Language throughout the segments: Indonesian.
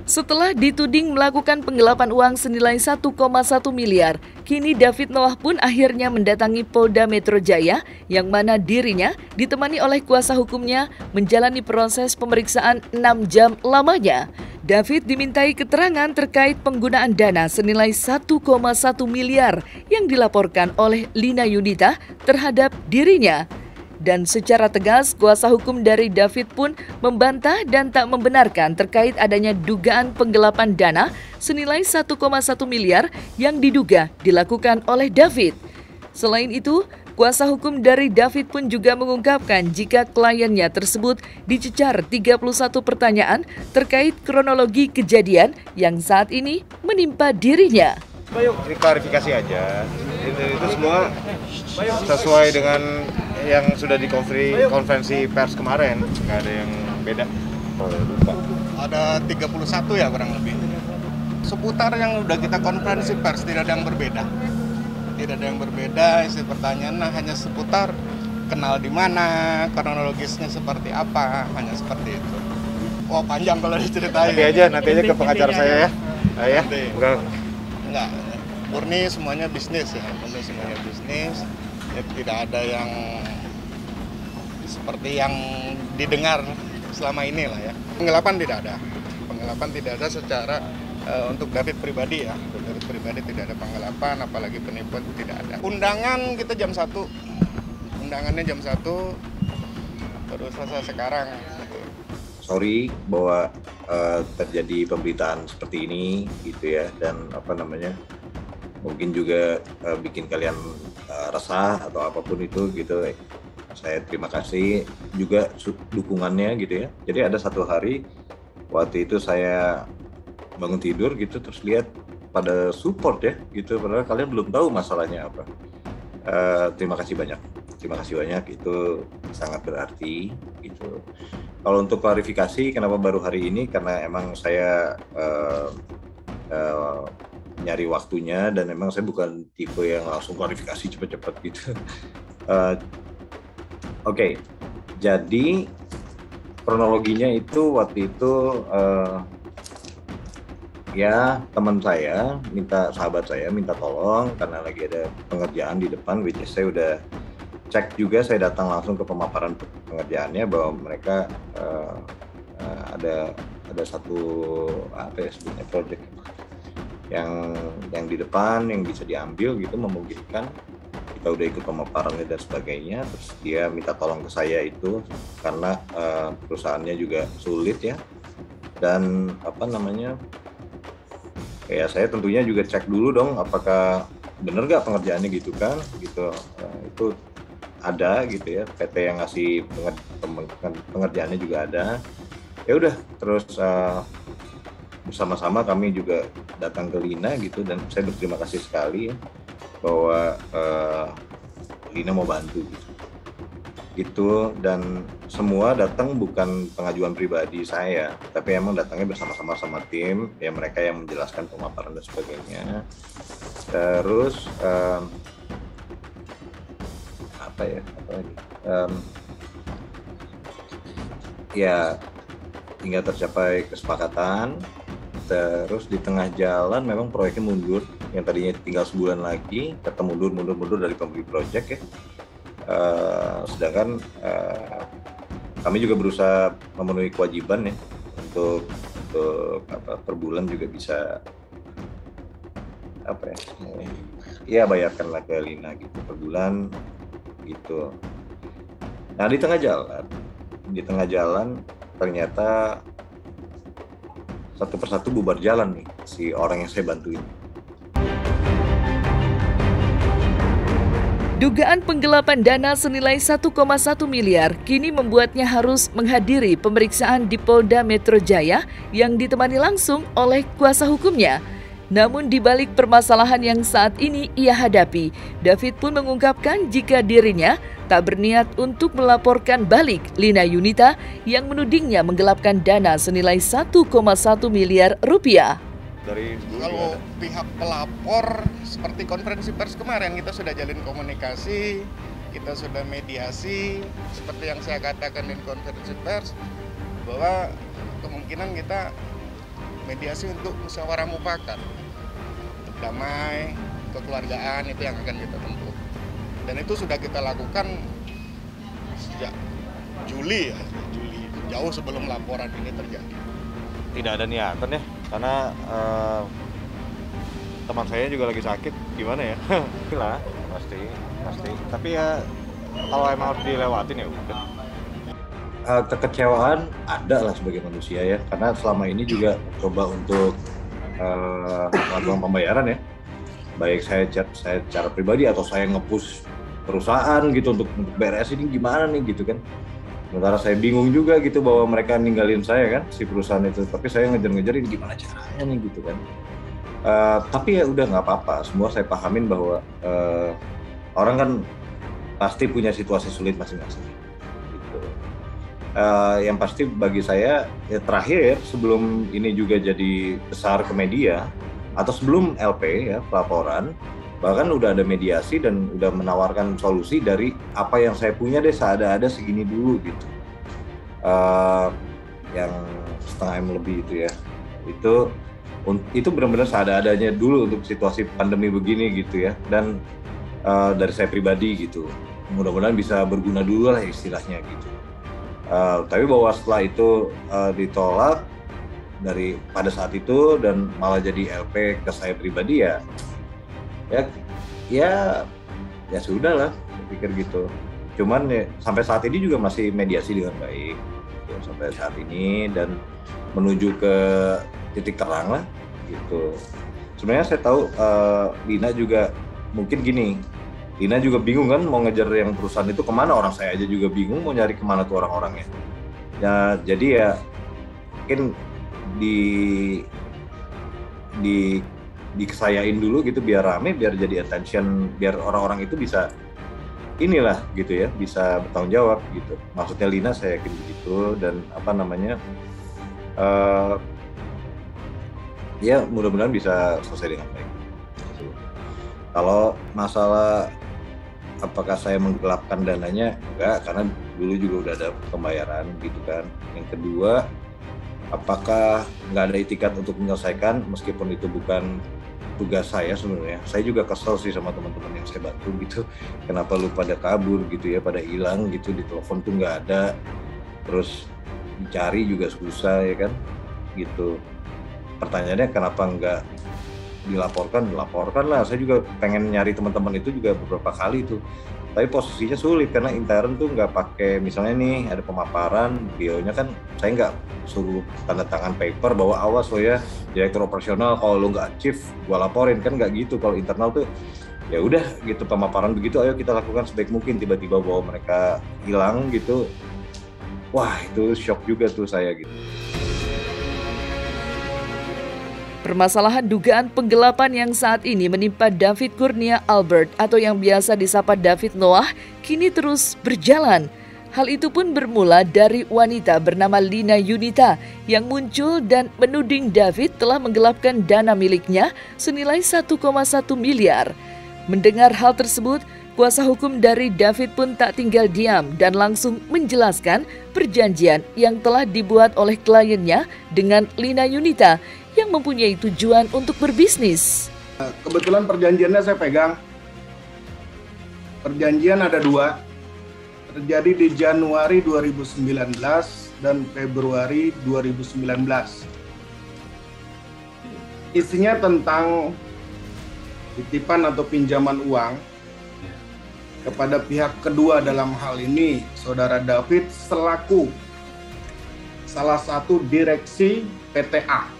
Setelah dituding melakukan penggelapan uang senilai 1,1 miliar, kini David Noah pun akhirnya mendatangi Polda Metro Jaya, yang mana dirinya ditemani oleh kuasa hukumnya menjalani proses pemeriksaan 6 jam lamanya. David dimintai keterangan terkait penggunaan dana senilai 1,1 miliar yang dilaporkan oleh Lina Yunita terhadap dirinya. Dan secara tegas, kuasa hukum dari David pun membantah dan tak membenarkan terkait adanya dugaan penggelapan dana senilai 1,1 miliar yang diduga dilakukan oleh David. Selain itu, kuasa hukum dari David pun juga mengungkapkan jika kliennya tersebut dicecar 31 pertanyaan terkait kronologi kejadian yang saat ini menimpa dirinya. Ini klarifikasi aja, itu semua sesuai dengan yang sudah di konferensi pers kemarin, nggak ada yang beda. Ada 31 ya kurang lebih. Seputar yang udah kita konferensi pers, tidak ada yang berbeda. Tidak ada yang berbeda, isi pertanyaan hanya seputar kenal di mana, kronologisnya seperti apa, hanya seperti itu. Oh panjang kalau diceritain. Nanti aja ke pengacara saya ya. Ya, enggak, murni semuanya bisnis ya, murni semuanya bisnis. Ya, tidak ada yang seperti yang didengar selama ini lah ya. Penggelapan tidak ada secara untuk David pribadi ya. Untuk David pribadi tidak ada penggelapan, apalagi penipuan tidak ada. Undangan kita jam 1, undangannya jam 1, terus selesai sekarang. Gitu. Sorry bahwa terjadi pemberitaan seperti ini gitu ya, dan mungkin juga bikin kalian resah atau apapun itu gitu. Saya terima kasih juga dukungannya gitu ya. Jadi ada satu hari waktu itu saya bangun tidur gitu, terus lihat pada support ya gitu, padahal kalian belum tahu masalahnya apa. Terima kasih banyak itu sangat berarti gitu. Kalau untuk klarifikasi kenapa baru hari ini, karena emang saya nyari waktunya, dan memang saya bukan tipe yang langsung klarifikasi cepet-cepet gitu. Oke, jadi kronologinya itu waktu itu ya sahabat saya minta tolong karena lagi ada pengerjaan di depan, which is saya udah cek juga, saya datang langsung ke pemaparan pengerjaannya bahwa mereka ada satu sebutnya project yang di depan yang bisa diambil gitu, memungkinkan. Kita udah ikut pemaparannya dan sebagainya, terus dia minta tolong ke saya itu karena perusahaannya juga sulit ya, dan ya saya tentunya juga cek dulu dong apakah bener gak pengerjaannya gitu kan gitu. Itu ada gitu ya, PT yang ngasih pengerjaannya juga ada. Ya udah, terus bersama-sama kami juga datang ke Lina gitu, dan saya berterima kasih sekali ya bahwa Lina mau bantu gitu. Dan semua datang bukan pengajuan pribadi saya, tapi emang datangnya bersama-sama sama tim ya, mereka yang menjelaskan pemaparan dan sebagainya. Terus ya hingga tercapai kesepakatan. Terus di tengah jalan memang proyeknya mundur, yang tadinya tinggal sebulan lagi tetap mundur dari pemberi proyek ya. Sedangkan kami juga berusaha memenuhi kewajiban ya untuk per bulan juga bisa bayarkanlah ke Lina gitu per bulan gitu. Nah di tengah jalan ternyata satu persatu bubar jalan nih si orang yang saya bantuin. Dugaan penggelapan dana senilai 1,1 miliar kini membuatnya harus menghadiri pemeriksaan di Polda Metro Jaya yang ditemani langsung oleh kuasa hukumnya. Namun di balik permasalahan yang saat ini ia hadapi, David pun mengungkapkan jika dirinya tak berniat untuk melaporkan balik Lina Yunita yang menudingnya menggelapkan dana senilai 1,1 miliar rupiah. dari dulu Kalau juga ada. pihak pelapor seperti konferensi pers kemarin kita sudah jalin komunikasi, kita sudah mediasi seperti yang saya katakan di konferensi pers bahwa kemungkinan kita mediasi untuk musyawarah mufakat, untuk damai, kekeluargaan itu yang akan kita tempuh. Dan itu sudah kita lakukan sejak Juli jauh sebelum laporan ini terjadi. Tidak ada niatan ya, karena teman saya juga lagi sakit, gimana ya? Lah, pasti. Tapi ya kalau emang harus dilewatin ya udah. Kekecewaan ada lah sebagai manusia ya, karena selama ini juga coba untuk melakukan pembayaran ya, baik saya secara pribadi atau saya nge-push perusahaan gitu untuk beres ini gimana nih gitu kan. Sementara saya bingung juga gitu bahwa mereka ninggalin saya kan, si perusahaan itu, tapi saya ngejar-ngejar ini gimana caranya nih gitu kan. Tapi ya udah nggak apa-apa, semua saya pahamin bahwa orang kan pasti punya situasi sulit masing-masing gitu. Yang pasti bagi saya ya terakhir sebelum ini juga jadi besar ke media atau sebelum LP ya pelaporan, bahkan udah ada mediasi dan udah menawarkan solusi dari apa yang saya punya deh seada-ada segini dulu gitu. Yang setengah M lebih itu ya, itu benar-benar seada-adanya dulu untuk situasi pandemi begini gitu ya. Dan dari saya pribadi gitu, mudah-mudahan bisa berguna dulu lah istilahnya gitu. Tapi bahwa setelah itu ditolak pada saat itu dan malah jadi LP ke saya pribadi ya sudah lah, saya pikir gitu. Cuman ya, sampai saat ini juga masih mediasi dengan baik gitu, sampai saat ini, dan menuju ke titik terang lah gitu. Sebenarnya saya tahu Lina juga mungkin gini, Lina juga bingung kan mau ngejar yang perusahaan itu kemana, orang saya aja juga bingung mau nyari kemana tuh orang-orangnya ya. Jadi ya mungkin dikesayain dulu gitu biar rame, biar jadi attention, biar orang-orang itu bisa inilah gitu ya, bisa bertanggung jawab gitu. Maksudnya Lina saya yakin begitu, dan ya mudah-mudahan bisa selesai dengan baik. Kalau masalah apakah saya menggelapkan dananya, enggak, karena dulu juga udah ada pembayaran gitu kan. Yang kedua, apakah nggak ada itikat untuk menyelesaikan meskipun itu bukan tugas saya sebenarnya. Saya juga kesel sih sama teman-teman yang saya bantu gitu. Kenapa lu pada kabur gitu ya, pada hilang gitu, di telepon tuh nggak ada. Terus dicari juga susah ya kan gitu. Pertanyaannya kenapa nggak dilaporkan lah. Saya juga pengen nyari teman-teman itu juga beberapa kali tuh. Tapi posisinya sulit karena intern tuh nggak pakai, misalnya nih ada pemaparan, bionya kan saya nggak suruh tanda tangan paper bahwa awas lo ya direktur operasional, kalau lo nggak achieve gua laporin, kan nggak gitu. Kalau internal tuh ya udah gitu, pemaparan begitu ayo kita lakukan sebaik mungkin. Tiba-tiba bahwa mereka hilang gitu, wah itu shock juga tuh saya gitu. Permasalahan dugaan penggelapan yang saat ini menimpa David Kurnia Albert atau yang biasa disapa David Noah kini terus berjalan. Hal itu pun bermula dari wanita bernama Lina Yunita yang muncul dan menuding David telah menggelapkan dana miliknya senilai 1,1 miliar. Mendengar hal tersebut, kuasa hukum dari David pun tak tinggal diam dan langsung menjelaskan perjanjian yang telah dibuat oleh kliennya dengan Lina Yunita yang mempunyai tujuan untuk berbisnis. Kebetulan perjanjiannya saya pegang. Perjanjian ada 2. Terjadi di Januari 2019 dan Februari 2019. Isinya tentang titipan atau pinjaman uang kepada pihak kedua, dalam hal ini Saudara David selaku salah satu direksi PTA.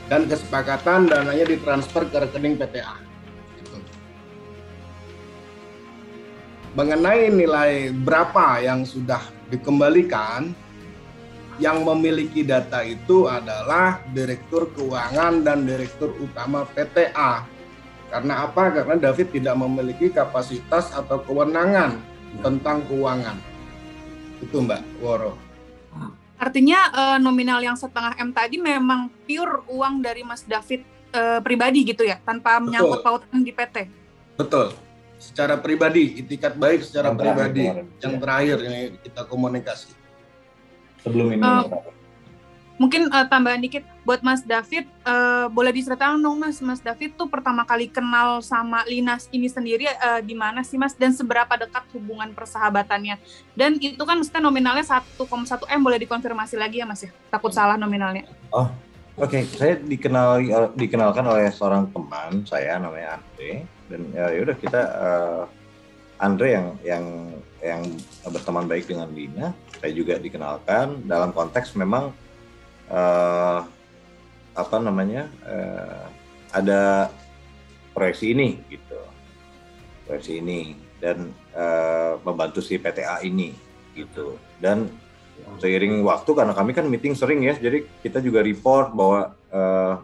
Dan kesepakatan dananya ditransfer ke rekening PTA. Mengenai nilai berapa yang sudah dikembalikan, yang memiliki data itu adalah Direktur Keuangan dan Direktur Utama PTA. Karena apa? Karena David tidak memiliki kapasitas atau kewenangan tentang keuangan. Itu Mbak Woro. Artinya nominal yang 1,5 M tadi memang pure uang dari Mas David pribadi gitu ya, tanpa menyangkut pautan di PT? Betul. Secara pribadi, itikat baik secara pribadi. Yang terakhir ini kita komunikasi. Sebelum ini. Mungkin tambahan dikit buat Mas David, boleh diceritakan dong Mas David tuh pertama kali kenal sama Linas ini sendiri di mana sih Mas, dan seberapa dekat hubungan persahabatannya? Dan itu kan maksudnya nominalnya 1,1 M, boleh dikonfirmasi lagi ya Mas ya? Takut salah nominalnya. Oh, oke. Saya dikenalkan oleh seorang teman saya namanya Andre, dan ya udah kita Andre yang berteman baik dengan Lina. Saya juga dikenalkan dalam konteks memang ada proyeksi ini gitu, dan membantu si PTA ini gitu. Dan seiring waktu, karena kami kan meeting sering ya, jadi kita juga report bahwa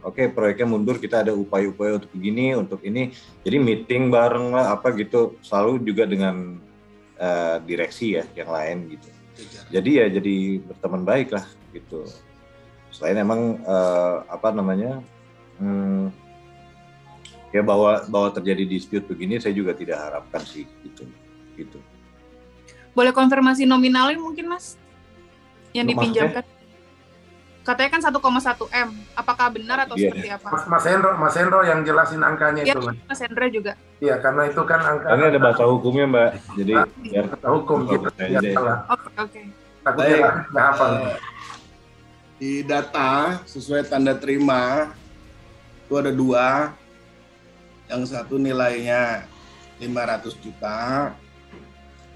oke, proyeknya mundur, kita ada upaya-upaya untuk begini, untuk ini, jadi meeting bareng lah apa gitu, selalu juga dengan direksi ya yang lain gitu. Jadi berteman baik lah gitu. Selain emang ya bahwa terjadi dispute begini, saya juga tidak harapkan sih gitu. Boleh konfirmasi nominalnya mungkin Mas yang dipinjamkan? Katanya kan 1,1 M. Apakah benar atau seperti apa? Mas Hendro yang jelasin angkanya ya, itu. Mas Hendro juga. Iya, karena itu kan angka. Ini ada bahasa hukumnya Mbak. Jadi bahasa hukum gitu. Oke. Takutnya nggak hafal. Di data sesuai tanda terima itu ada 2, yang satu nilainya 500 juta,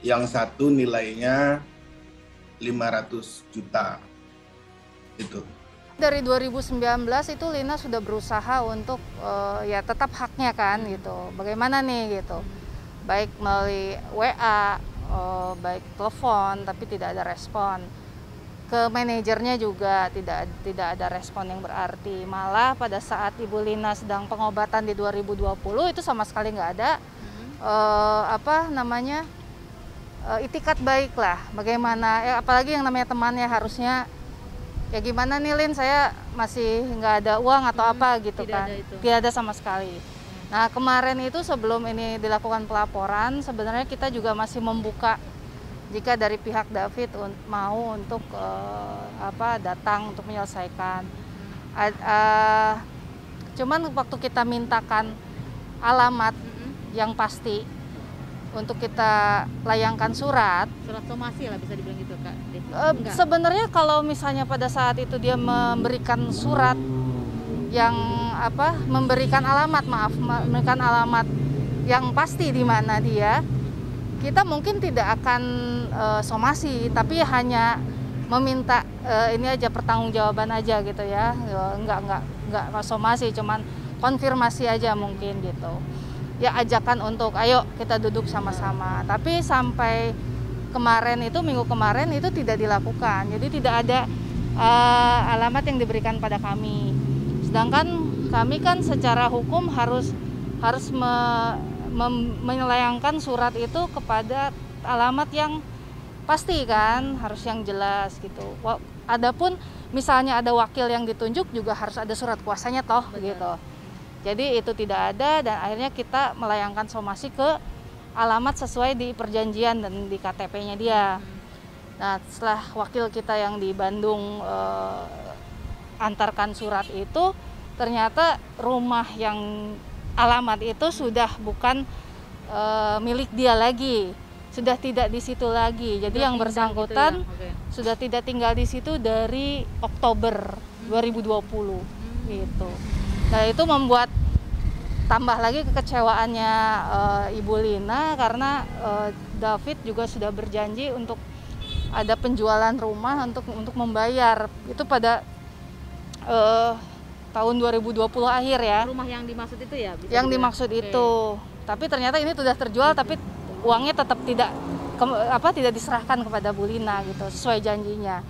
yang satu nilainya 500 juta. Itu. Dari 2019 itu Lina sudah berusaha untuk ya tetap haknya kan gitu. Bagaimana nih gitu. Baik melalui WA, baik telepon, tapi tidak ada respon. Ke manajernya juga tidak ada respon yang berarti. Malah pada saat Ibu Lina sedang pengobatan di 2020 itu sama sekali nggak ada itikat baik lah. Bagaimana apalagi yang namanya temannya harusnya ya gimana nih Lin, saya masih nggak ada uang atau apa gitu kan. Tidak ada sama sekali. Nah kemarin itu sebelum ini dilakukan pelaporan, sebenarnya kita juga masih membuka jika dari pihak David mau untuk datang untuk menyelesaikan. Cuman waktu kita mintakan alamat yang pasti untuk kita layangkan surat somasi lah bisa dibilang gitu Kak. Sebenarnya kalau misalnya pada saat itu dia memberikan surat yang memberikan alamat yang pasti di mana dia, kita mungkin tidak akan somasi, tapi hanya meminta ini aja pertanggungjawaban aja gitu ya, nggak somasi, cuman konfirmasi aja mungkin gitu. Ya ajakan untuk ayo kita duduk sama-sama. Tapi sampai minggu kemarin itu tidak dilakukan, jadi tidak ada alamat yang diberikan pada kami. Sedangkan kami kan secara hukum harus menylayangkan surat itu kepada alamat yang pasti kan, harus yang jelas gitu. Adapun misalnya ada wakil yang ditunjuk juga harus ada surat kuasanya toh. Betul. Gitu. Jadi itu tidak ada dan akhirnya kita melayangkan somasi ke alamat sesuai di perjanjian dan di KTP-nya dia. Nah setelah wakil kita yang di Bandung antarkan surat itu, ternyata rumah yang alamat itu sudah bukan milik dia lagi, sudah tidak di situ lagi. Jadi yang bersangkutan gitu ya? Sudah tidak tinggal di situ dari Oktober 2020 gitu. Nah itu membuat tambah lagi kekecewaannya Ibu Lina karena David juga sudah berjanji untuk ada penjualan rumah untuk membayar itu pada tahun 2020 akhir ya. Rumah yang dimaksud itu ya? Yang dimaksud itu. Tapi ternyata ini sudah terjual, tapi uangnya tetap tidak diserahkan kepada Bu Lina gitu sesuai janjinya.